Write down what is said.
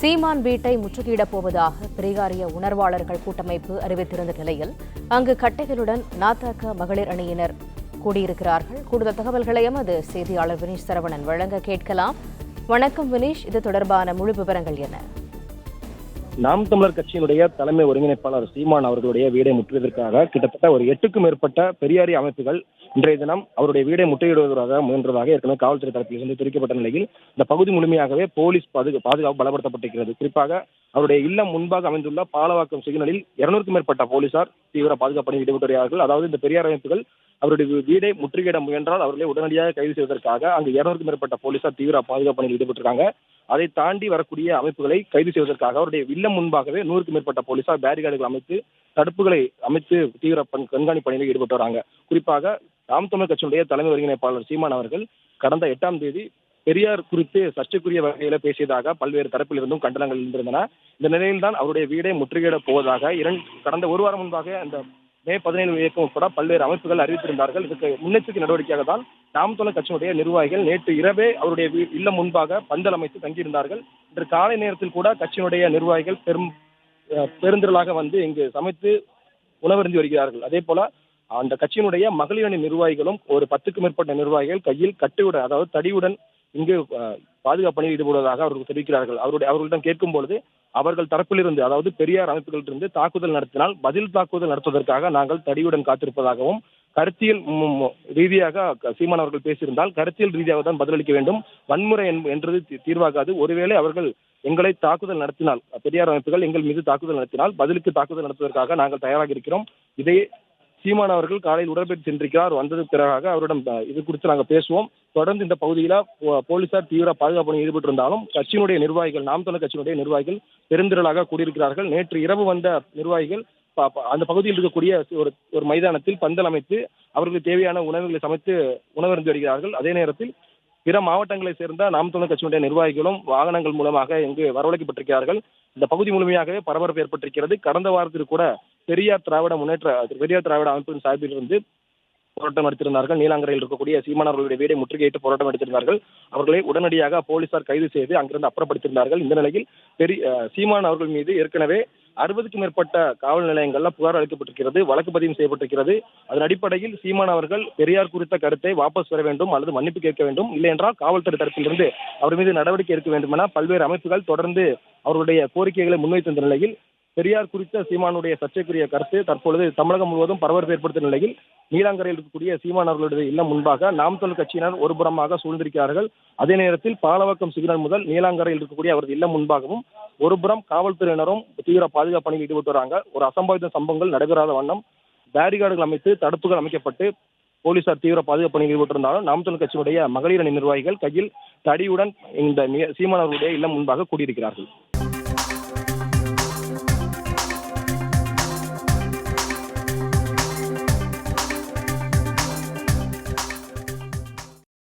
சீமான் வீட்டை முற்றுகையிடப் போவதாக பெரியாரிய உணர்வாளர்கள் கூட்டமைப்பு அறிவித்திருந்த நிலையில் அங்கு கட்டைகளுடன் நாதக மகளிர் அணியினர் கூடியிருக்கிறார்கள். கூடுதல் தகவல்களை எமது செய்தியாளர் வினீஷ் சரவணன் வழங்க கேட்கலாம். வணக்கம் வினீஷ், இது தொடர்பான முழு விவரங்கள் என்ன? நாம் தமிழர் கட்சியினுடைய தலைமை ஒருங்கிணைப்பாளர் சீமான் அவர்களுடைய வீடை முற்றுவதற்காக கிட்டத்தட்ட ஒரு 8க்கும் மேற்பட்ட பெரியாரிய அமைப்புகள் இன்றைய தினம் அவருடைய வீடை முற்றுகையிடுவதாக முயன்றதாக ஏற்கனவே காவல்துறை தரப்பிலிருந்து தெரிவிக்கப்பட்ட நிலையில் இந்த பகுதி முழுமையாகவே போலீஸ் பாதுகாப்பு பலப்படுத்தப்பட்டிருக்கிறது. குறிப்பாக அவருடைய இல்லம் முன்பாக அமைந்துள்ள பாலவாக்கம் சிக்னலில் 200க்கும் மேற்பட்ட போலீசார் தீவிர பாதுகாப்பு பணியில் ஈடுபட்டு வருகிறார்கள். அதாவது இந்த பெரியார் அமைப்புகள் அவருடைய வீடை முற்றுகையிட முயன்றால் அவர்களை உடனடியாக கைது செய்வதற்காக அங்கு 200க்கும் மேற்பட்ட போலீசார் தீவிர பாதுகாப்பு பணியில் ஈடுபட்டிருக்காங்க. அதை தாண்டி வரக்கூடிய அமைப்புகளை கைது செய்வதற்காக அவருடைய இல்லம் முன்பாகவே 100க்கும் மேற்பட்ட போலீசார் பேரிகார்டுகள் அமைத்து தடுப்புகளை அமைத்து தீவிர கண்காணிப்பு பணியில் ஈடுபட்டு வராங்க. குறிப்பாக நாம் தமிழர் கட்சியினுடைய தலைமை ஒருங்கிணைப்பாளர் சீமான் அவர்கள் கடந்த 8ஆம் தேதி பெரியார் குறித்து சர்ச்சைக்குரிய வகையில பேசியதாக பல்வேறு தரப்பில் இருந்தும் கண்டனங்கள் இருந்திருந்தன. இந்த நிலையில்தான் அவருடைய வீடை முற்றுகையிட போவதாக கடந்த ஒரு வாரம் முன்பாக அந்த மே 17 இயக்கம் உட்பட பல்வேறு அமைப்புகள் அறிவித்திருந்தார்கள். இதுக்கு முன்னெச்சரிக்கை நடவடிக்கையாக தான் நாம் தமிழர் கட்சியினுடைய நிர்வாகிகள் நேற்று இரவே அவருடைய இல்லம் முன்பாக பந்தல் அமைத்து தங்கியிருந்தார்கள். இன்று காலை நேரத்தில் கூட கட்சியினுடைய நிர்வாகிகள் பெருந்திரளாக வந்து இங்கு சமைத்து உணவருந்தி வருகிறார்கள். அதே போல அந்த கட்சியினுடைய மகளிர் அணி நிர்வாகிகளும் ஒரு 10க்கும் மேற்பட்ட நிர்வாகிகள் கையில் கட்டுடன், அதாவது தடியுடன் இங்கு பாதுகாப்பு பணியில் ஈடுபடுவதாக அவர்கள் தெரிவிக்கிறார்கள். அவர்களிடம் கேட்கும் பொழுது அவர்கள் தரப்பிலிருந்து, அதாவது பெரியார் அமைப்புகளிலிருந்து தாக்குதல் நடத்தினால் பதில் தாக்குதல் நடத்துவதற்காக நாங்கள் தடியுடன் காத்திருப்பதாகவும், கருத்தியல் ரீதியாக சீமான் அவர்கள் பேசியிருந்தால் கருத்தியல் ரீதியாக தான் பதிலளிக்க வேண்டும், வன்முறை என்றது தீர்வாகாது. ஒருவேளை அவர்கள் எங்களை தாக்குதல் நடத்தினால், பெரியார் அமைப்புகள் எங்கள் மீது தாக்குதல் நடத்தினால் பதிலுக்கு தாக்குதல் நடத்துவதற்காக நாங்கள் தயாராக இருக்கிறோம். இதை சீமான் அவர்கள் காலையில் உடற்பயிற்சி சென்றிருக்கிறார். வந்தது பிறகாக அவரிடம் இது குறித்து நாங்கள் பேசுவோம். தொடர்ந்து இந்த பகுதியில் போலீசார் தீவிர பாதுகாப்பு பணியில் ஈடுபட்டிருந்தாலும் கட்சியினுடைய நிர்வாகிகள், நாம் தமிழர் கட்சியினுடைய நிர்வாகிகள் பெருந்திரளாக கூடியிருக்கிறார்கள். நேற்று இரவு வந்த நிர்வாகிகள் அந்த பகுதியில் இருக்கக்கூடிய ஒரு மைதானத்தில் பந்தல் அமைத்து அவர்களுக்கு தேவையான உணவுகளை சமைத்து உணவருந்து வருகிறார்கள். அதே நேரத்தில் பிற மாவட்டங்களை சேர்ந்த நாம் தமிழர் கட்சியினுடைய நிர்வாகிகளும் வாகனங்கள் மூலமாக இங்கு வரவழைக்கப்பட்டிருக்கிறார்கள். இந்த பகுதி முழுமையாகவே பரபரப்பு ஏற்பட்டிருக்கிறது. கடந்த வாரத்தில் கூட பெரியார் திராவிட அமைப்பின் சார்பில் இருந்து போராட்டம் நடத்தியிருந்தார்கள். நீலாங்கரையில் இருக்கக்கூடிய சீமான் அவர்களுடைய வீடை முற்றுகையிட்டு போராட்டம் நடத்தியிருந்தார்கள். அவர்களை உடனடியாக போலீசார் கைது செய்து அங்கிருந்து அப்புறப்படுத்தியிருந்தார்கள். இந்த நிலையில் சீமான் அவர்கள் மீது ஏற்கனவே 60க்கும் மேற்பட்ட காவல் நிலையங்கள்ல புகார் அளிக்கப்பட்டிருக்கிறது, வழக்கு பதிவு செய்யப்பட்டிருக்கிறது. அதன் அடிப்படையில் சீமான் அவர்கள் பெரியார் குறித்த கருத்தை வாபஸ் பெற வேண்டும் அல்லது மன்னிப்பு கேட்க வேண்டும், இல்லை என்றால் காவல்துறை தரப்பிலிருந்து அவர் மீது நடவடிக்கை எடுக்க வேண்டும் என பல்வேறு அமைப்புகள் தொடர்ந்து அவருடைய கோரிக்கைகளை முன்வைத்த நிலையில் பெரியார் குறித்த சீமானுடைய சர்ச்சைக்குரிய கருத்து தற்பொழுது தமிழகம் முழுவதும் பரபரப்பு ஏற்படுத்திய நிலையில் நீலாங்கரையில் இருக்கக்கூடிய சீமான் அவர்களுடைய இல்லம் முன்பாக நாம் தமிழர் கட்சியினர் ஒரு புறமாக சூழ்ந்திருக்கிறார்கள். அதே நேரத்தில் பாலவாக்கம் சிக்னல் முதல் நீலாங்கரையில் இருக்கக்கூடிய அவரது இல்லம் முன்பாகவும் ஒரு புறம் காவல்துறையினரும் தீவிர பாதுகாப்பு பணியில் ஈடுபட்டு வராங்க. ஒரு அசம்பாவித சம்பவங்கள் நடைபெறாத வண்ணம் பேரிகார்டுகள் அமைத்து தடுப்புகள் அமைக்கப்பட்டு போலீசார் தீவிர பாதுகாப்பு பணியில் ஈடுபட்டிருந்தாலும் நாம் தமிழர் கட்சியினுடைய மகளிர் அணி நிர்வாகிகள் கையில் தடியுடன் இந்த சீமான் அவர்களுடைய இல்லம் முன்பாக கூடியிருக்கிறார்கள்.